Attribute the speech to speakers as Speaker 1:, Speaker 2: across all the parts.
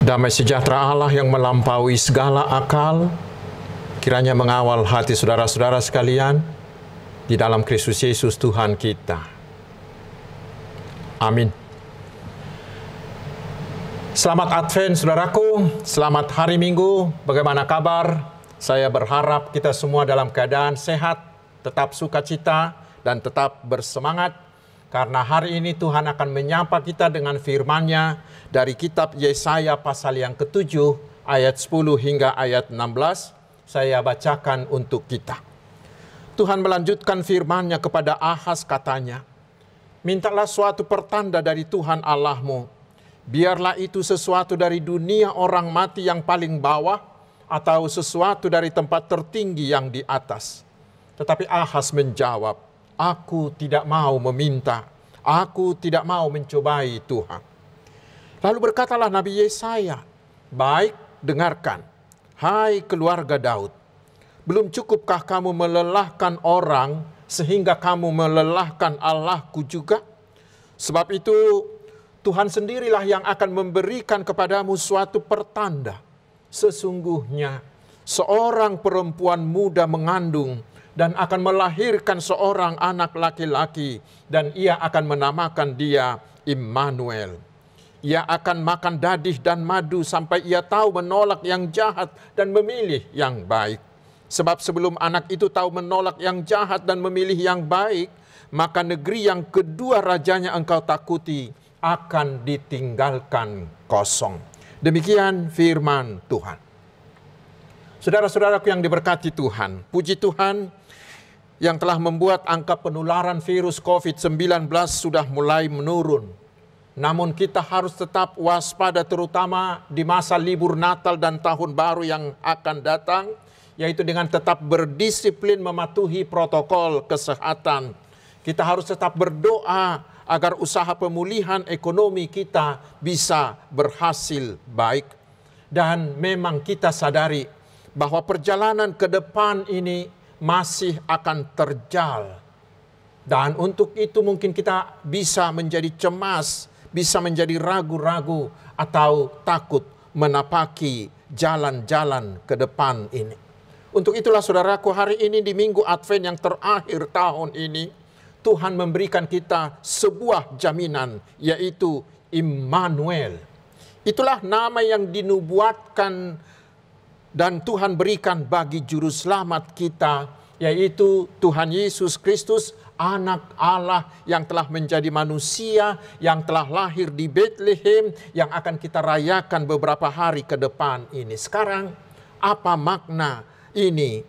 Speaker 1: Damai sejahtera Allah yang melampaui segala akal, kiranya mengawal hati saudara-saudara sekalian di dalam Kristus Yesus Tuhan kita. Amin. Selamat Advent saudaraku, selamat hari Minggu, bagaimana kabar? Saya berharap kita semua dalam keadaan sehat, tetap sukacita, dan tetap bersemangat. Karena hari ini Tuhan akan menyapa kita dengan firman-Nya dari kitab Yesaya pasal yang ke-7 ayat 10 hingga ayat 16. Saya bacakan untuk kita. Tuhan melanjutkan firman-Nya kepada Ahaz, katanya, "Mintalah suatu pertanda dari Tuhan Allahmu. Biarlah itu sesuatu dari dunia orang mati yang paling bawah atau sesuatu dari tempat tertinggi yang di atas." Tetapi Ahaz menjawab, "Aku tidak mau meminta, aku tidak mau mencobai Tuhan." Lalu berkatalah Nabi Yesaya, "Baik, dengarkan, hai keluarga Daud. Belum cukupkah kamu melelahkan orang sehingga kamu melelahkan Allahku juga? Sebab itu Tuhan sendirilah yang akan memberikan kepadamu suatu pertanda. Sesungguhnya seorang perempuan muda mengandung dan akan melahirkan seorang anak laki-laki, dan ia akan menamakan dia Immanuel. Ia akan makan dadih dan madu sampai ia tahu menolak yang jahat dan memilih yang baik. Sebab sebelum anak itu tahu menolak yang jahat dan memilih yang baik, maka negeri yang kedua rajanya engkau takuti akan ditinggalkan kosong." Demikian firman Tuhan. Saudara-saudaraku yang diberkati Tuhan, puji Tuhan yang telah membuat angka penularan virus COVID-19 sudah mulai menurun. Namun kita harus tetap waspada, terutama di masa libur Natal dan Tahun Baru yang akan datang, yaitu dengan tetap berdisiplin mematuhi protokol kesehatan. Kita harus tetap berdoa agar usaha pemulihan ekonomi kita bisa berhasil baik. Dan memang kita sadari bahwa perjalanan ke depan ini masih akan terjal. Dan untuk itu mungkin kita bisa menjadi cemas, bisa menjadi ragu-ragu atau takut menapaki jalan-jalan ke depan ini. Untuk itulah saudaraku, hari ini di Minggu Advent yang terakhir tahun ini, Tuhan memberikan kita sebuah jaminan, yaitu Immanuel. Itulah nama yang dinubuatkan dan Tuhan berikan bagi juru selamat kita, yaitu Tuhan Yesus Kristus, anak Allah yang telah menjadi manusia, yang telah lahir di Bethlehem, yang akan kita rayakan beberapa hari ke depan ini. Sekarang, apa makna ini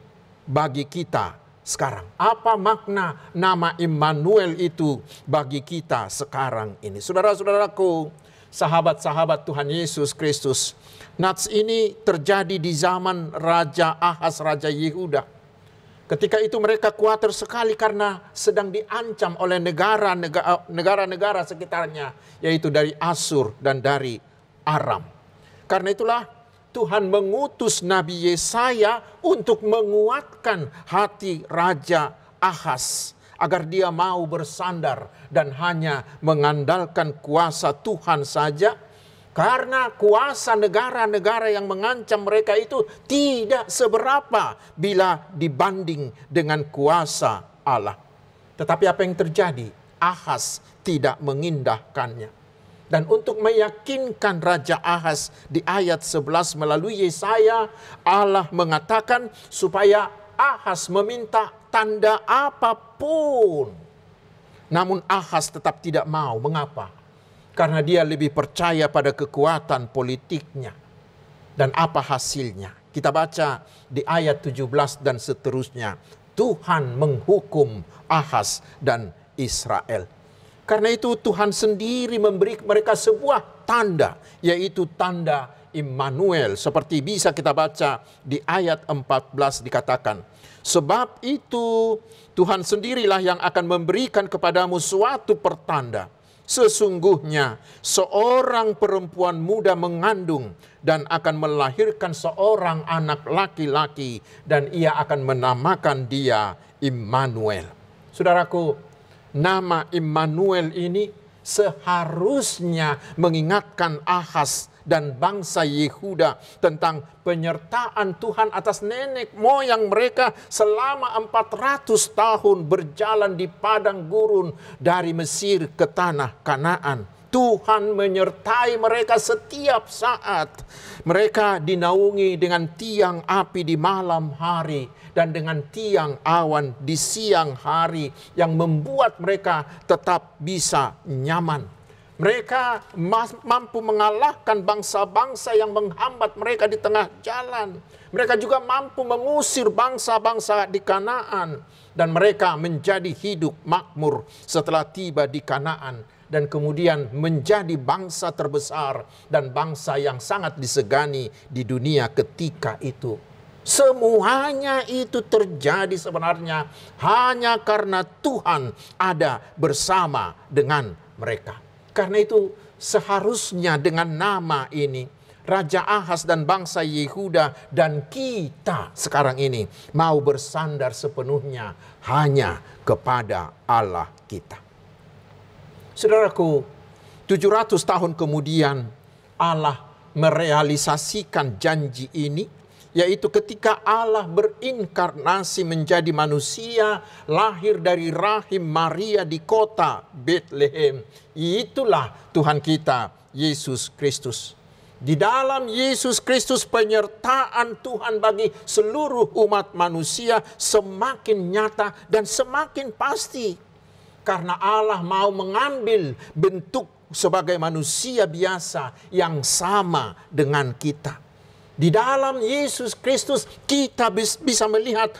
Speaker 1: bagi kita sekarang? Apa makna nama Immanuel itu bagi kita sekarang ini? Saudara-saudaraku, sahabat-sahabat Tuhan Yesus Kristus, Nats ini terjadi di zaman Raja Ahaz, Raja Yehuda. Ketika itu mereka khawatir sekali karena sedang diancam oleh negara-negara sekitarnya, yaitu dari Asyur dan dari Aram. Karena itulah Tuhan mengutus Nabi Yesaya untuk menguatkan hati Raja Ahaz, agar dia mau bersandar dan hanya mengandalkan kuasa Tuhan saja. Karena kuasa negara-negara yang mengancam mereka itu tidak seberapa bila dibanding dengan kuasa Allah. Tetapi apa yang terjadi? Ahaz tidak mengindahkannya. Dan untuk meyakinkan Raja Ahaz di ayat 11 melalui Yesaya, Allah mengatakan supaya Ahaz meminta tanda apapun. Namun Ahaz tetap tidak mau. Mengapa? Karena dia lebih percaya pada kekuatan politiknya. Dan apa hasilnya? Kita baca di ayat 17 dan seterusnya. Tuhan menghukum Ahaz dan Israel. Karena itu Tuhan sendiri memberi mereka sebuah tanda, yaitu tanda Immanuel. Seperti bisa kita baca di ayat 14 dikatakan, "Sebab itu Tuhan sendirilah yang akan memberikan kepadamu suatu pertanda. Sesungguhnya seorang perempuan muda mengandung dan akan melahirkan seorang anak laki-laki, dan ia akan menamakan dia Immanuel." Saudaraku, nama Immanuel ini seharusnya mengingatkan Ahaz dan bangsa Yehuda tentang penyertaan Tuhan atas nenek moyang mereka selama 400 tahun berjalan di padang gurun dari Mesir ke tanah Kanaan. Tuhan menyertai mereka setiap saat. Mereka dinaungi dengan tiang api di malam hari dan dengan tiang awan di siang hari yang membuat mereka tetap bisa nyaman. Mereka mampu mengalahkan bangsa-bangsa yang menghambat mereka di tengah jalan. Mereka juga mampu mengusir bangsa-bangsa di Kanaan. Dan mereka menjadi hidup makmur setelah tiba di Kanaan. Dan kemudian menjadi bangsa terbesar dan bangsa yang sangat disegani di dunia ketika itu. Semuanya itu terjadi sebenarnya hanya karena Tuhan ada bersama dengan mereka. Karena itu seharusnya dengan nama ini Raja Ahaz dan bangsa Yehuda dan kita sekarang ini mau bersandar sepenuhnya hanya kepada Allah kita. Saudaraku, 700 tahun kemudian Allah merealisasikan janji ini, yaitu ketika Allah berinkarnasi menjadi manusia, lahir dari rahim Maria di kota Bethlehem. Itulah Tuhan kita, Yesus Kristus. Di dalam Yesus Kristus penyertaan Tuhan bagi seluruh umat manusia semakin nyata dan semakin pasti. Karena Allah mau mengambil bentuk sebagai manusia biasa yang sama dengan kita. Di dalam Yesus Kristus kita bisa melihat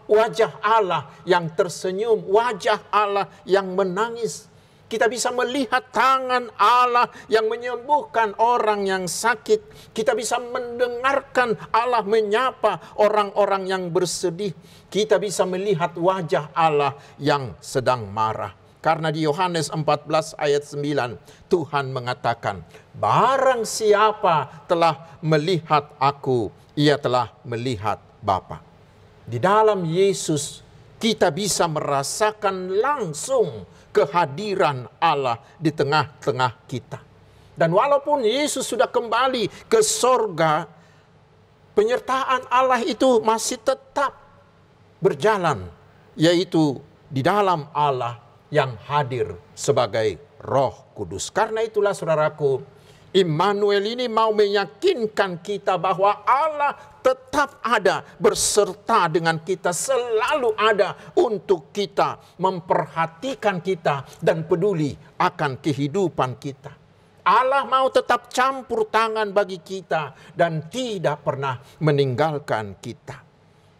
Speaker 1: wajah Allah yang tersenyum, wajah Allah yang menangis. Kita bisa melihat tangan Allah yang menyembuhkan orang yang sakit. Kita bisa mendengarkan Allah menyapa orang-orang yang bersedih. Kita bisa melihat wajah Allah yang sedang marah. Karena di Yohanes 14 ayat 9 Tuhan mengatakan, barang siapa telah melihat aku, ia telah melihat Bapa. Di dalam Yesus kita bisa merasakan langsung kehadiran Allah di tengah-tengah kita. Dan walaupun Yesus sudah kembali ke sorga, penyertaan Allah itu masih tetap berjalan, yaitu di dalam Allah yang hadir sebagai Roh Kudus. Karena itulah saudaraku, Immanuel ini mau meyakinkan kita bahwa Allah tetap ada berserta dengan kita, selalu ada untuk kita, memperhatikan kita dan peduli akan kehidupan kita. Allah mau tetap campur tangan bagi kita dan tidak pernah meninggalkan kita.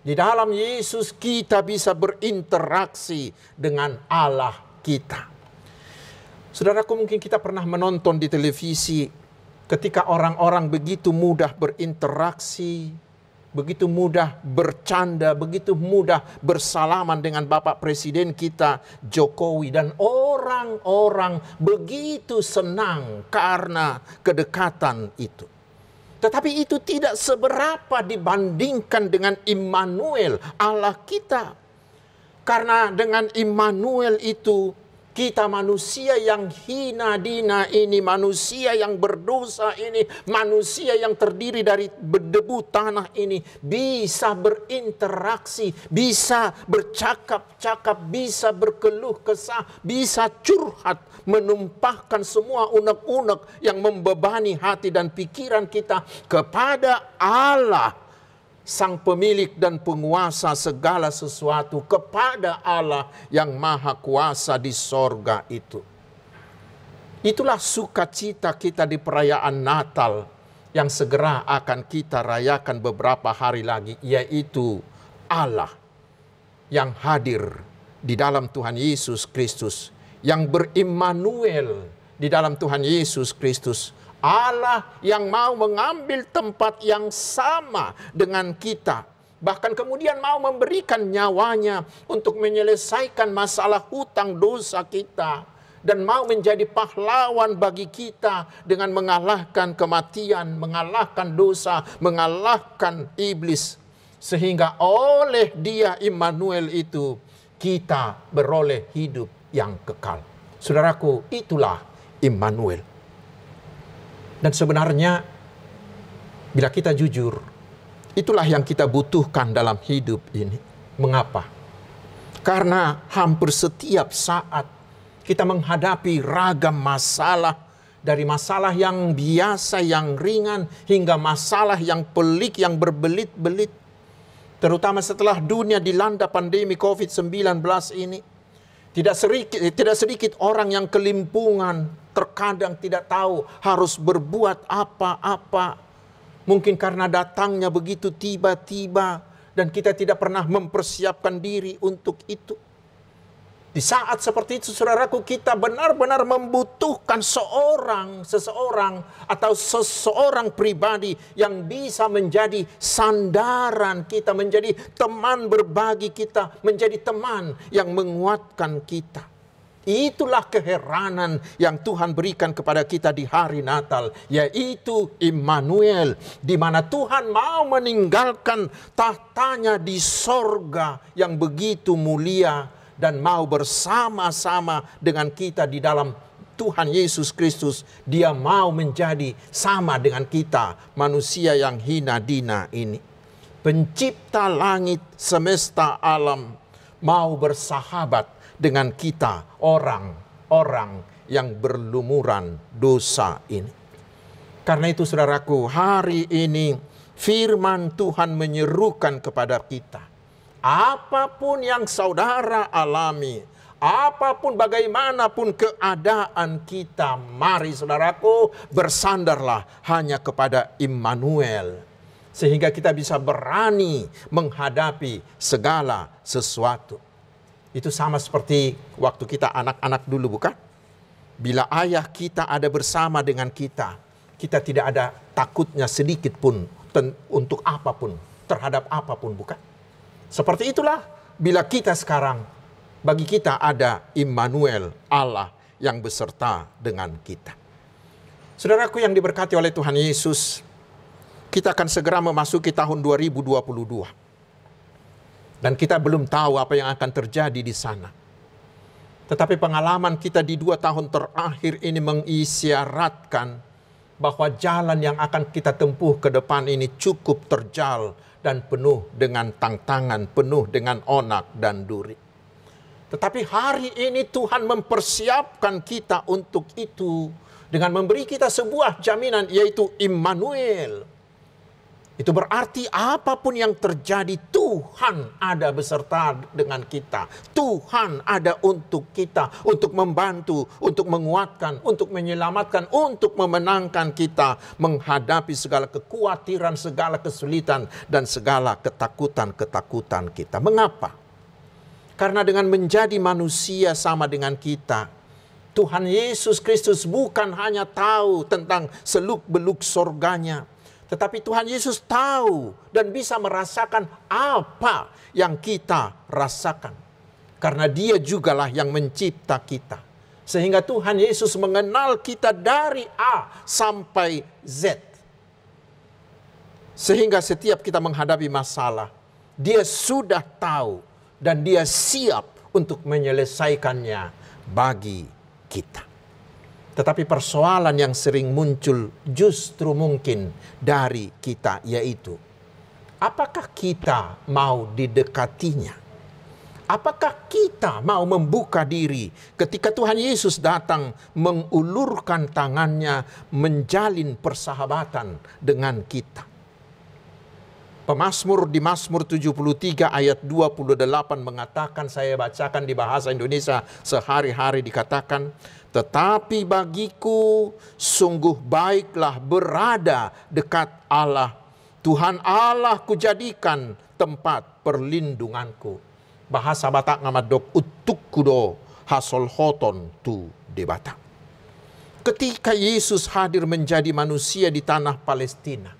Speaker 1: Di dalam Yesus kita bisa berinteraksi dengan Allah kita. Saudaraku, mungkin kita pernah menonton di televisi ketika orang-orang begitu mudah berinteraksi, begitu mudah bercanda, begitu mudah bersalaman dengan Bapak Presiden kita Jokowi. Dan orang-orang begitu senang karena kedekatan itu. Tetapi itu tidak seberapa dibandingkan dengan Immanuel, Allah kita. Karena dengan Immanuel itu kita manusia yang hina dina ini, manusia yang berdosa ini, manusia yang terdiri dari debu tanah ini bisa berinteraksi, bisa bercakap-cakap, bisa berkeluh kesah, bisa curhat, menumpahkan semua unek-unek yang membebani hati dan pikiran kita kepada Allah, Sang pemilik dan penguasa segala sesuatu, kepada Allah yang maha kuasa di sorga itu. Itulah sukacita kita di perayaan Natal yang segera akan kita rayakan beberapa hari lagi, yaitu Allah yang hadir di dalam Tuhan Yesus Kristus, yang berimmanuel di dalam Tuhan Yesus Kristus. Allah yang mau mengambil tempat yang sama dengan kita. Bahkan kemudian mau memberikan nyawanya untuk menyelesaikan masalah hutang dosa kita. Dan mau menjadi pahlawan bagi kita dengan mengalahkan kematian, mengalahkan dosa, mengalahkan iblis. Sehingga oleh Dia Immanuel itu kita beroleh hidup yang kekal. Saudaraku, itulah Immanuel. Dan sebenarnya bila kita jujur, itulah yang kita butuhkan dalam hidup ini. Mengapa? Karena hampir setiap saat kita menghadapi ragam masalah, dari masalah yang biasa, yang ringan, hingga masalah yang pelik, yang berbelit-belit. Terutama setelah dunia dilanda pandemi COVID-19 ini. Tidak sedikit orang yang kelimpungan, terkadang tidak tahu harus berbuat apa-apa. Mungkin karena datangnya begitu tiba-tiba dan kita tidak pernah mempersiapkan diri untuk itu. Di saat seperti itu, saudaraku, kita benar-benar membutuhkan seseorang atau seseorang pribadi yang bisa menjadi sandaran kita, menjadi teman berbagi kita, menjadi teman yang menguatkan kita. Itulah keheranan yang Tuhan berikan kepada kita di hari Natal, yaitu Immanuel, di mana Tuhan mau meninggalkan tahtanya di sorga yang begitu mulia dan mau bersama-sama dengan kita di dalam Tuhan Yesus Kristus. Dia mau menjadi sama dengan kita, manusia yang hina dina ini. Pencipta langit semesta alam mau bersahabat dengan kita, orang-orang yang berlumuran dosa ini. Karena itu saudaraku, hari ini firman Tuhan menyerukan kepada kita, apapun yang saudara alami, apapun bagaimanapun keadaan kita, mari saudaraku bersandarlah hanya kepada Immanuel. Sehingga kita bisa berani menghadapi segala sesuatu. Itu sama seperti waktu kita anak-anak dulu, bukan? Bila ayah kita ada bersama dengan kita, kita tidak ada takutnya sedikit pun untuk apapun, terhadap apapun, bukan? Seperti itulah bila kita sekarang, bagi kita ada Immanuel, Allah yang beserta dengan kita. Saudaraku yang diberkati oleh Tuhan Yesus, kita akan segera memasuki tahun 2022. Dan kita belum tahu apa yang akan terjadi di sana. Tetapi pengalaman kita di 2 tahun terakhir ini mengisyaratkan bahwa jalan yang akan kita tempuh ke depan ini cukup terjal dan penuh dengan tantangan, penuh dengan onak dan duri. Tetapi hari ini Tuhan mempersiapkan kita untuk itu dengan memberi kita sebuah jaminan, yaitu Immanuel. Itu berarti apapun yang terjadi, Tuhan ada beserta dengan kita. Tuhan ada untuk kita, untuk membantu, untuk menguatkan, untuk menyelamatkan, untuk memenangkan kita menghadapi segala kekhawatiran, segala kesulitan, dan segala ketakutan-ketakutan kita. Mengapa? Karena dengan menjadi manusia sama dengan kita, Tuhan Yesus Kristus bukan hanya tahu tentang seluk-beluk sorganya, tetapi Tuhan Yesus tahu dan bisa merasakan apa yang kita rasakan. Karena Dia jugalah yang mencipta kita. Sehingga Tuhan Yesus mengenal kita dari A sampai Z. Sehingga setiap kita menghadapi masalah, Dia sudah tahu dan Dia siap untuk menyelesaikannya bagi kita. Tetapi persoalan yang sering muncul justru mungkin dari kita, yaitu apakah kita mau didekatinya? Apakah kita mau membuka diri ketika Tuhan Yesus datang mengulurkan tangannya, menjalin persahabatan dengan kita? Pemazmur di Mazmur 73 ayat 28 mengatakan, saya bacakan di bahasa Indonesia sehari-hari, dikatakan, tetapi bagiku sungguh baiklah berada dekat Allah. Tuhan Allah kujadikan tempat perlindunganku. Bahasa Batak ngamadok utuk kudo hasol hoton tu debata. Ketika Yesus hadir menjadi manusia di tanah Palestina,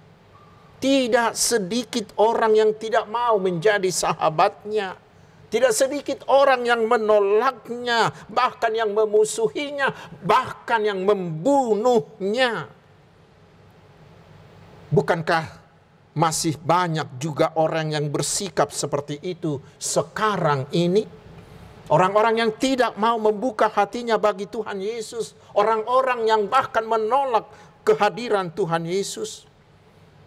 Speaker 1: tidak sedikit orang yang tidak mau menjadi sahabatnya. Tidak sedikit orang yang menolaknya, bahkan yang memusuhinya, bahkan yang membunuhnya. Bukankah masih banyak juga orang yang bersikap seperti itu sekarang ini? Orang-orang yang tidak mau membuka hatinya bagi Tuhan Yesus. Orang-orang yang bahkan menolak kehadiran Tuhan Yesus?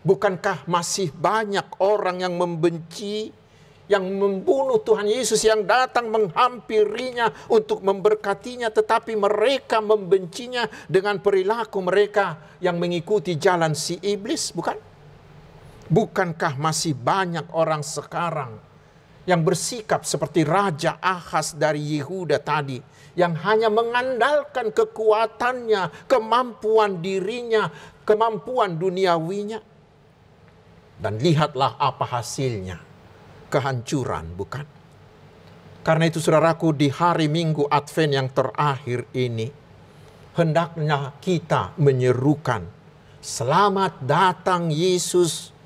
Speaker 1: Bukankah masih banyak orang yang membenci, yang membunuh Tuhan Yesus, yang datang menghampirinya untuk memberkatinya, tetapi mereka membencinya dengan perilaku mereka yang mengikuti jalan si iblis, bukan? Bukankah masih banyak orang sekarang yang bersikap seperti Raja Ahaz dari Yehuda tadi, yang hanya mengandalkan kekuatannya, kemampuan dirinya, kemampuan duniawinya? Dan lihatlah apa hasilnya, kehancuran, bukan? Karena itu saudaraku, di hari Minggu Advent yang terakhir ini, hendaknya kita menyerukan, selamat datang Yesus,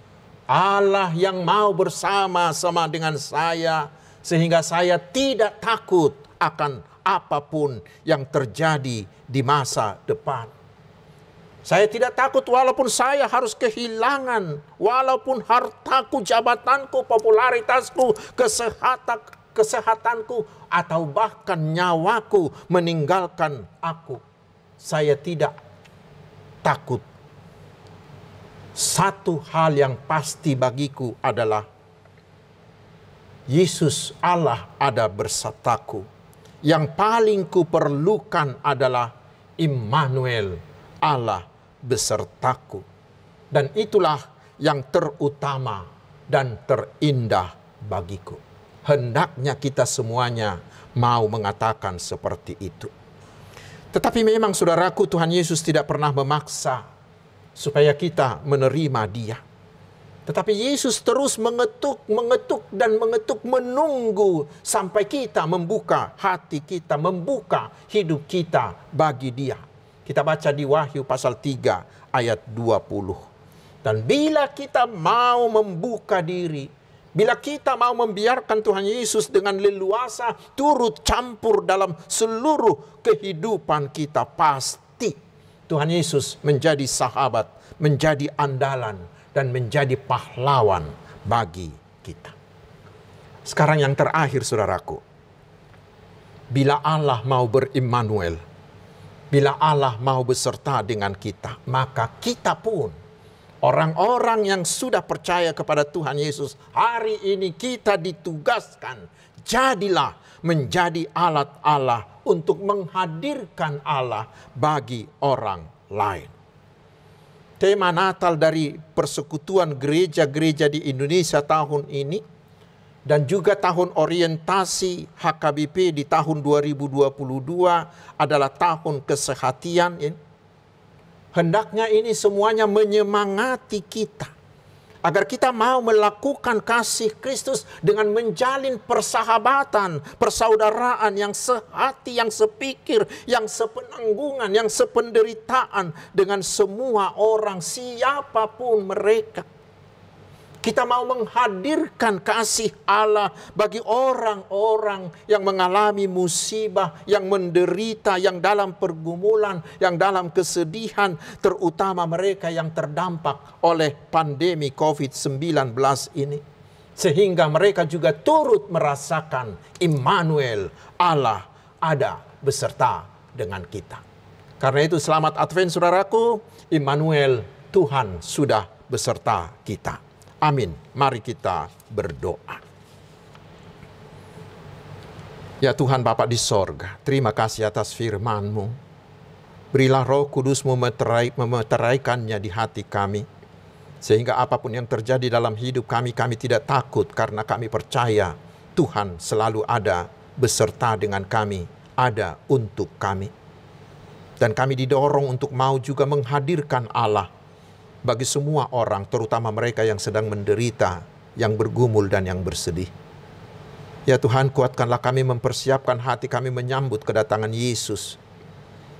Speaker 1: Allah yang mau bersama-sama dengan saya, sehingga saya tidak takut akan apapun yang terjadi di masa depan. Saya tidak takut walaupun saya harus kehilangan, walaupun hartaku, jabatanku, popularitasku, kesehatanku, atau bahkan nyawaku meninggalkan aku. Saya tidak takut. Satu hal yang pasti bagiku adalah Yesus Allah ada bersataku. Yang paling kuperlukan adalah Immanuel, Allah besertaku. Dan itulah yang terutama dan terindah bagiku. Hendaknya kita semuanya mau mengatakan seperti itu. Tetapi memang saudaraku, Tuhan Yesus tidak pernah memaksa supaya kita menerima Dia. Tetapi Yesus terus mengetuk dan mengetuk, menunggu sampai kita membuka hati kita, membuka hidup kita bagi Dia. Kita baca di Wahyu pasal 3 ayat 20. Dan bila kita mau membuka diri, bila kita mau membiarkan Tuhan Yesus dengan leluasa turut campur dalam seluruh kehidupan kita, pasti Tuhan Yesus menjadi sahabat, menjadi andalan, dan menjadi pahlawan bagi kita. Sekarang yang terakhir saudaraku, bila Allah mau berimmanuel, bila Allah mau beserta dengan kita, maka kita pun, orang-orang yang sudah percaya kepada Tuhan Yesus, hari ini kita ditugaskan, jadilah menjadi alat Allah untuk menghadirkan Allah bagi orang lain. Tema Natal dari persekutuan gereja-gereja di Indonesia tahun ini, dan juga tahun orientasi HKBP di tahun 2022 adalah tahun kesehatian. Hendaknya ini semuanya menyemangati kita, agar kita mau melakukan kasih Kristus dengan menjalin persahabatan, persaudaraan yang sehati, yang sepikir, yang sepenanggungan, yang sependeritaan dengan semua orang, siapapun mereka. Kita mau menghadirkan kasih Allah bagi orang-orang yang mengalami musibah, yang menderita, yang dalam pergumulan, yang dalam kesedihan, terutama mereka yang terdampak oleh pandemi COVID-19 ini. Sehingga mereka juga turut merasakan Immanuel, Allah ada beserta dengan kita. Karena itu selamat Advent saudaraku, Immanuel, Tuhan sudah beserta kita. Amin. Mari kita berdoa. Ya Tuhan Bapa di sorga, terima kasih atas firman-Mu. Berilah Roh Kudus-Mu memeteraikannya di hati kami. Sehingga apapun yang terjadi dalam hidup kami, kami tidak takut karena kami percaya Tuhan selalu ada beserta dengan kami, ada untuk kami. Dan kami didorong untuk mau juga menghadirkan Allah bagi semua orang, terutama mereka yang sedang menderita, yang bergumul dan yang bersedih. Ya Tuhan, kuatkanlah kami mempersiapkan hati kami menyambut kedatangan Yesus.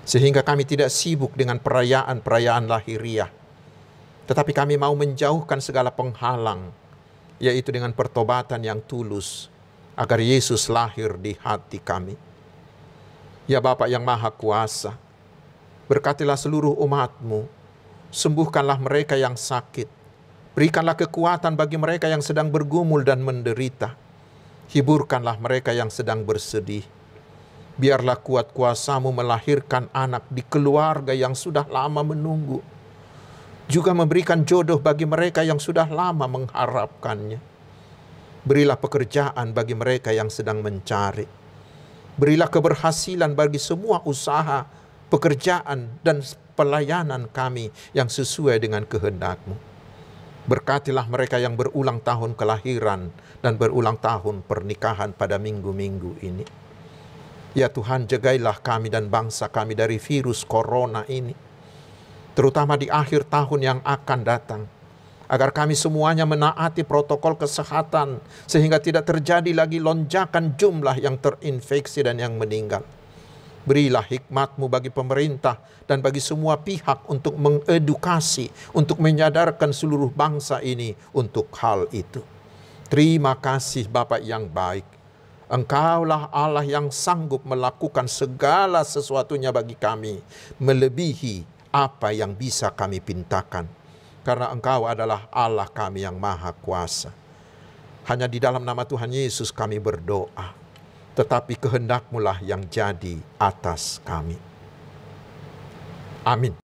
Speaker 1: Sehingga kami tidak sibuk dengan perayaan-perayaan lahiriah. Tetapi kami mau menjauhkan segala penghalang, yaitu dengan pertobatan yang tulus, agar Yesus lahir di hati kami. Ya Bapa yang Maha Kuasa, berkatilah seluruh umat-Mu, sembuhkanlah mereka yang sakit, berikanlah kekuatan bagi mereka yang sedang bergumul dan menderita, hiburkanlah mereka yang sedang bersedih. Biarlah kuat kuasa-Mu melahirkan anak di keluarga yang sudah lama menunggu. Juga memberikan jodoh bagi mereka yang sudah lama mengharapkannya. Berilah pekerjaan bagi mereka yang sedang mencari. Berilah keberhasilan bagi semua usaha, pekerjaan, dan pelayanan kami yang sesuai dengan kehendak-Mu. Berkatilah mereka yang berulang tahun kelahiran dan berulang tahun pernikahan pada minggu-minggu ini. Ya Tuhan, jagailah kami dan bangsa kami dari virus corona ini, terutama di akhir tahun yang akan datang, agar kami semuanya menaati protokol kesehatan, sehingga tidak terjadi lagi lonjakan jumlah yang terinfeksi dan yang meninggal. Berilah hikmat-Mu bagi pemerintah dan bagi semua pihak untuk mengedukasi, untuk menyadarkan seluruh bangsa ini untuk hal itu. Terima kasih Bapa yang baik. Engkaulah Allah yang sanggup melakukan segala sesuatunya bagi kami, melebihi apa yang bisa kami pintakan. Karena Engkau adalah Allah kami yang maha kuasa. Hanya di dalam nama Tuhan Yesus kami berdoa. Tetapi kehendak-Mu lah yang jadi atas kami. Amin.